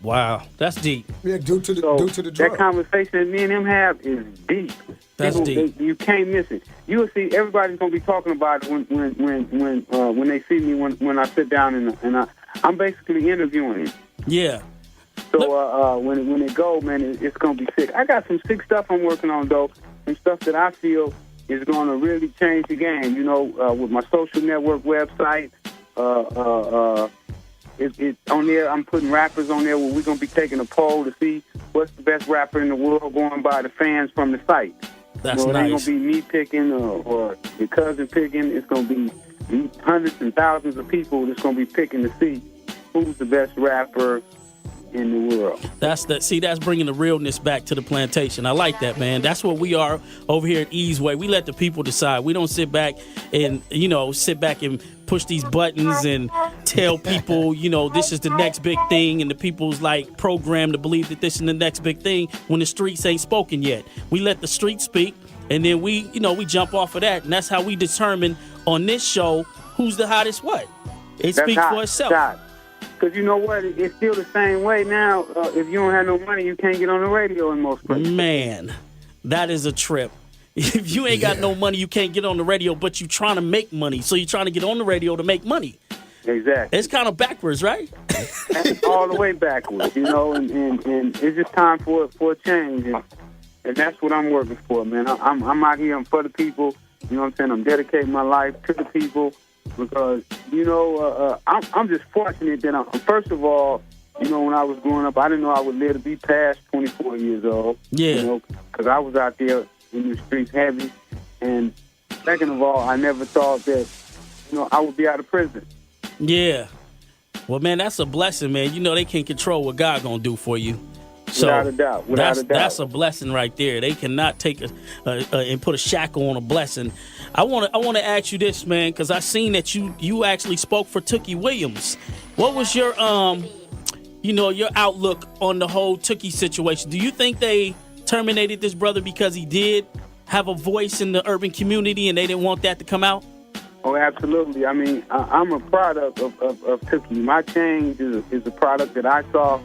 Wow, that's deep. Yeah, due to the That drug. conversation that me and him have is deep. That's deep. You can't miss it. You'll see everybody's gonna be talking about it when they see me when I sit down and I'm basically interviewing him. Yeah. So when it go, man, it's gonna be sick. I got some sick stuff I'm working on though, some stuff that I feel is gonna really change the game. You know, with my social network website, it's on there. I'm putting rappers on there where we're gonna be taking a poll to see what's the best rapper in the world, going by the fans from the site. That's It ain't nice. gonna be me picking or your cousin picking. It's gonna be hundreds and thousands of people that's gonna be picking to see who's the best rapper in the world. That's bringing the realness back to the plantation. I like that, man. That's what we are over here at E's Way. We let the people decide. We don't sit back and push these buttons and tell people, this is the next big thing, and the people's like programmed to believe that this is the next big thing when the streets ain't spoken yet. We let the streets speak, and then we jump off of that, and that's how we determine on this show who's the hottest what. It speaks for itself. Because you know what? It's still the same way now. If you don't have no money, you can't get on the radio in most places. Man, that is a trip. If you ain't got no money, you can't get on the radio, but you're trying to make money. So you're trying to get on the radio to make money. Exactly. It's kind of backwards, right? That's all the way backwards, and it's just time for a change. And that's what I'm working for, man. I'm out here. I'm for the people. You know what I'm saying? I'm dedicating my life to the people. Because, I'm just fortunate that first of all, when I was growing up, I didn't know I would live to be past 24 years old. Yeah. Because I was out there in the streets heavy. And second of all, I never thought that, I would be out of prison. Yeah. Well, man, that's a blessing, man. They can't control what God gonna do for you. So Without a doubt. That's a blessing right there. They cannot take and put a shackle on a blessing. I want to ask you this, man, because I seen that you actually spoke for Tookie Williams. What was your your outlook on the whole Tookie situation? Do you think they terminated this brother because he did have a voice in the urban community and they didn't want that to come out? Oh, absolutely. I mean, I'm a product of Tookie. My change is a product that I saw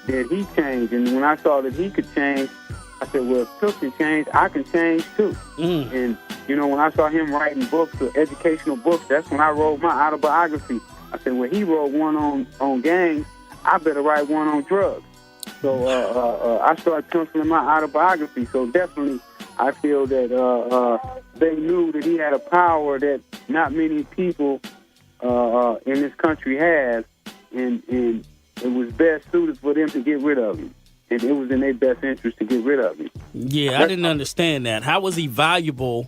that he changed, and when I saw that he could change, I said, well, if Tookie changed, I can change too. And when I saw him writing books, educational books, that's when I wrote my autobiography. I said, well, he wrote one on gangs, I better write one on drugs. So I started penciling my autobiography. So definitely, I feel that they knew that he had a power that not many people in this country have, and it was best suited for them to get rid of him. And it was in their best interest to get rid of him. Yeah, I didn't understand that. How was he valuable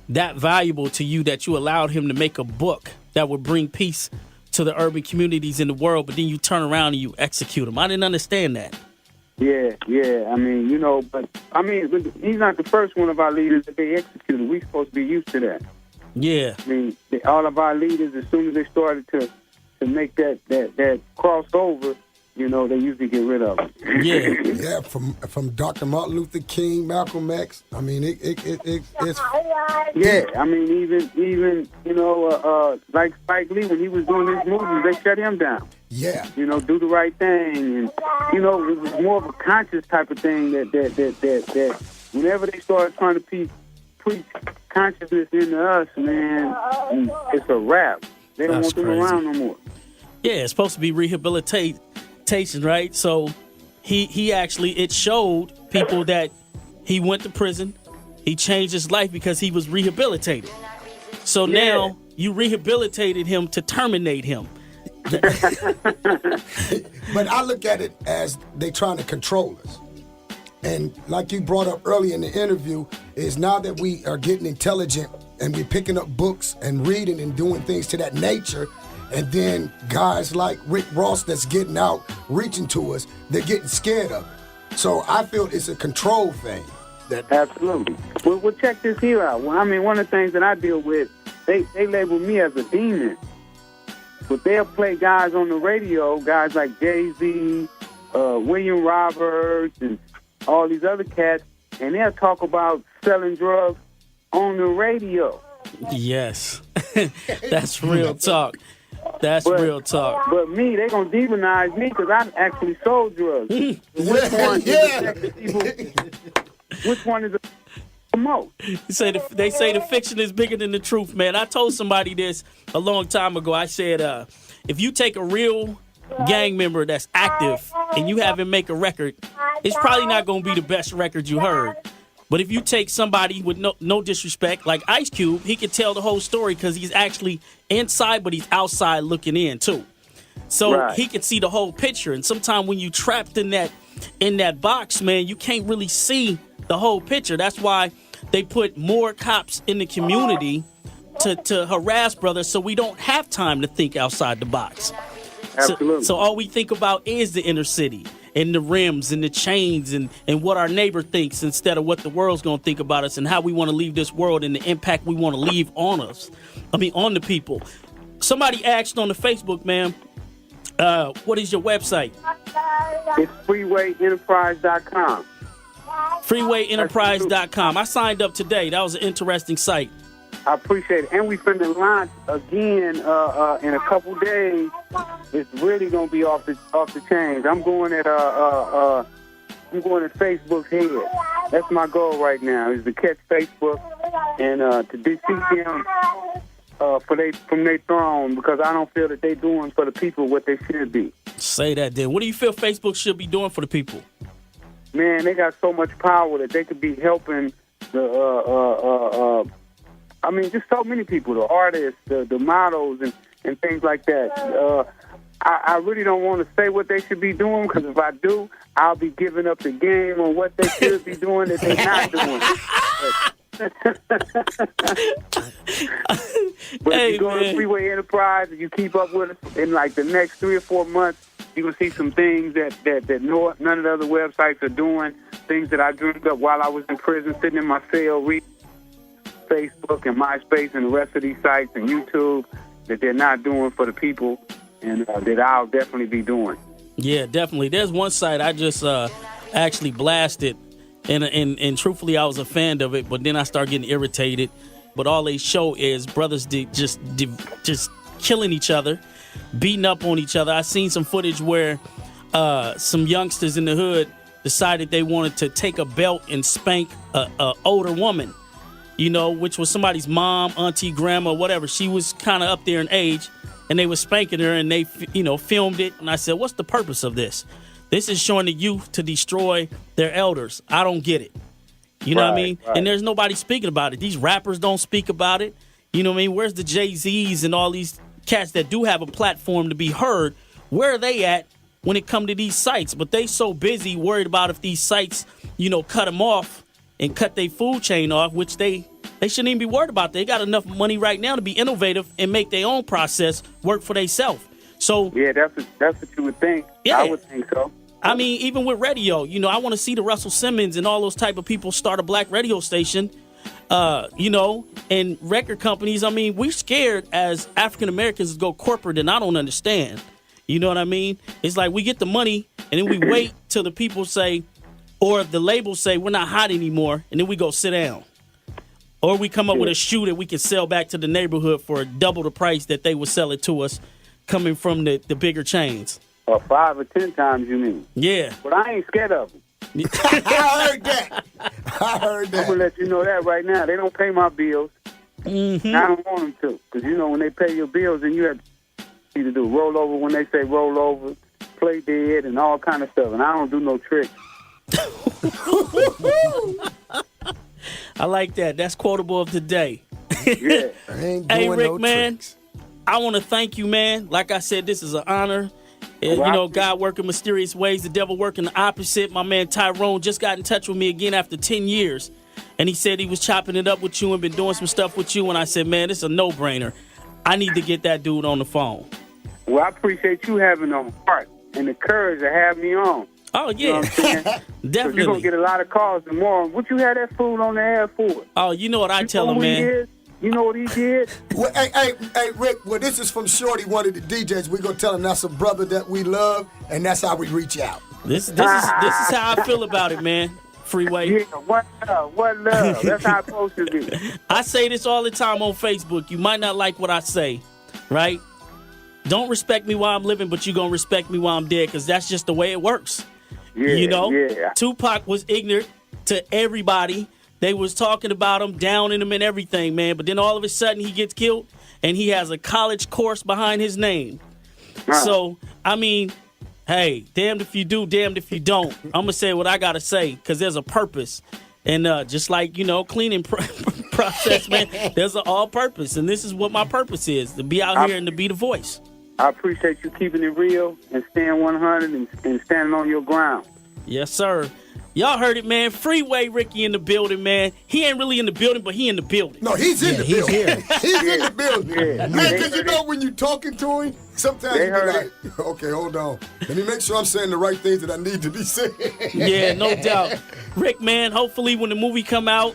to you that you allowed him to make a book that would bring peace to the urban communities in the world, but then you turn around and you execute him? I didn't understand that. Yeah. I mean, he's not the first one of our leaders that they executed. We're supposed to be used to that. Yeah. I mean, all of our leaders, as soon as they started to make that crossover, they usually get rid of them. Yeah. Yeah, from Dr. Martin Luther King, Malcolm X. I mean, it's. Yeah, I mean, even like Spike Lee, when he was doing his movies, they shut him down. Yeah. Do the right thing, and it was more of a conscious type of thing that whenever they started trying to preach consciousness into us, man, it's a wrap. They don't want them around no more. Yeah, it's supposed to be rehabilitation, right? So he actually, it showed people that he went to prison. He changed his life because he was rehabilitated. So now you rehabilitated him to terminate him. But I look at it as they trying to control us. And like you brought up earlier in the interview, is now that we are getting intelligent and we're picking up books and reading and doing things to that nature, and then guys like Rick Ross that's getting out, reaching to us, they're getting scared of it. So I feel it's a control thing. Absolutely. Well, check this here out. Well, I mean, one of the things that I deal with, they label me as a demon. But they'll play guys on the radio, guys like Jay-Z, William Roberts, and all these other cats, and they'll talk about selling drugs on the radio. Yes. That's real talk. That's real talk. But me, they gonna demonize me because I actually sold drugs. Which one is the most? They say the fiction is bigger than the truth, man. I told somebody this a long time ago. I said, if you take a real gang member that's active and you have him make a record, it's probably not going to be the best record you heard. But if you take somebody with no disrespect, like Ice Cube, he can tell the whole story because he's actually inside, but he's outside looking in too. So he can see the whole picture. And sometimes when you trapped in that box, man, you can't really see the whole picture. That's why they put more cops in the community to harass brothers, so we don't have time to think outside the box. Absolutely. So all we think about is the inner city and the rims and the chains and what our neighbor thinks instead of what the world's going to think about us and how we want to leave this world and the impact we want to leave on us. On the people. Somebody asked on the Facebook, man, what is your website? It's freewayenterprise.com. Freewayenterprise.com. I signed up today. That was an interesting site. I appreciate it. And we finna launch again in a couple days. It's really gonna be off the chains. I'm going at Facebook's head. That's my goal right now, is to catch Facebook and to defeat them from their throne, because I don't feel that they're doing for the people what they should be. Say that then. What do you feel Facebook should be doing for the people? Man, they got so much power that they could be helping just so many people, the artists, the models, and things like that. I really don't want to say what they should be doing, because if I do, I'll be giving up the game on what they should be doing that they're not doing. But if you go to Freeway Enterprise and you keep up with us, in like the next 3 or 4 months, you can see some things that none of the other websites are doing, things that I dreamed up while I was in prison, sitting in my cell, reading Facebook and MySpace and the rest of these sites and YouTube, that they're not doing for the people, and that I'll definitely be doing. Yeah, definitely. There's one site I just actually blasted, and truthfully, I was a fan of it, but then I started getting irritated. But all they show is brothers just killing each other, beating up on each other. I seen some footage where some youngsters in the hood decided they wanted to take a belt and spank a older woman, which was somebody's mom, auntie, grandma, whatever. She was kind of up there in age, and they were spanking her, and they, filmed it. And I said, what's the purpose of this? This is showing the youth to destroy their elders. I don't get it. You know what I mean? Right. And there's nobody speaking about it. These rappers don't speak about it. You know what I mean? Where's the Jay-Z's and all these cats that do have a platform to be heard? Where are they at when it come to these sites? But they so busy worried about if these sites, cut them off and cut their food chain off, which they shouldn't even be worried about. They got enough money right now to be innovative and make their own process work for themselves. So yeah, that's what you would think. Yeah. I would think so. I mean, even with radio, I want to see the Russell Simmons and all those type of people start a black radio station, and record companies. I mean, we're scared as African Americans to go corporate, and I don't understand. You know what I mean? It's like we get the money, and then we wait till the people say, or the labels say, we're not hot anymore, and then we go sit down. Or we come up with a shoe that we can sell back to the neighborhood for double the price that they would sell it to us coming from the bigger chains. Or 5 or 10 times, you mean? Yeah. But I ain't scared of them. I heard that. I'm going to let you know that right now. They don't pay my bills. Mm-hmm. And I don't want them to. Because, when they pay your bills, then you have to do roll over when they say roll over, play dead, and all kind of stuff. And I don't do no tricks. I like that. That's quotable of the day. Yeah. Hey, Rick, man, I want to thank you, man. Like I said, this is an honor. God working mysterious ways, the devil working the opposite. My man Tyrone just got in touch with me again after 10 years. And he said he was chopping it up with you and been doing some stuff with you. And I said, man, this is a no-brainer. I need to get that dude on the phone. Well, I appreciate you having the heart and the courage to have me on. Oh, yeah. You know what I'm saying? Definitely. You're going to get a lot of calls tomorrow. What you had that fool on the air for? Oh, you know what I tell him, man. You know what he did? Well, hey, Rick, well, this is from Shorty, one of the DJs. We're going to tell him that's a brother that we love, and that's how we reach out. This is how I feel about it, man. Freeway. Yeah, what love? That's how it's supposed to be. I say this all the time on Facebook. You might not like what I say, right? don't respect me while I'm living, but you gonna respect me while I'm dead, because that's just the way it works. Yeah, You know, yeah. Tupac was ignorant to everybody. They was talking about him, downing him and everything, man. But then all of a sudden he gets killed, and he has a college course behind his name. So, I mean, hey, damned if you do, damned if you don't. I'm going to say what I got to say, because there's a purpose. And just like, cleaning process, man, there's an all purpose. And this is what my purpose is, to be out here and to be the voice. I appreciate you keeping it real and staying 100 and standing on your ground. Yes, sir. Y'all heard it, man. Freeway Ricky in the building, man. He ain't really in the building, but he in the building. No, he's in the he's building. here. He's in the building. Yeah. Man, because when you're talking to him, sometimes They you be heard like, okay, hold on. Let me make sure I'm saying the right things that I need to be saying. Yeah, no doubt. Rick, man, hopefully when the movie come out,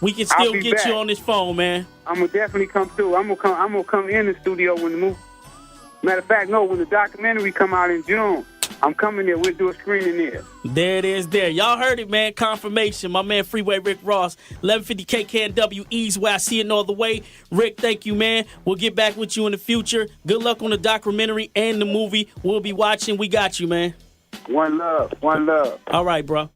we can still be get back. you on this phone, man. I'm gonna definitely come through. I'm gonna come in the studio when the movie. Matter of fact, no, when the documentary come out in June, I'm coming there. We'll do a screening there. There it is there. Y'all heard it, man. Confirmation. My man Freeway Rick Ross, 1150 KKNW, Ease where I see it no other way. Rick, thank you, man. We'll get back with you in the future. Good luck on the documentary and the movie. We'll be watching. We got you, man. One love. One love. All right, bro.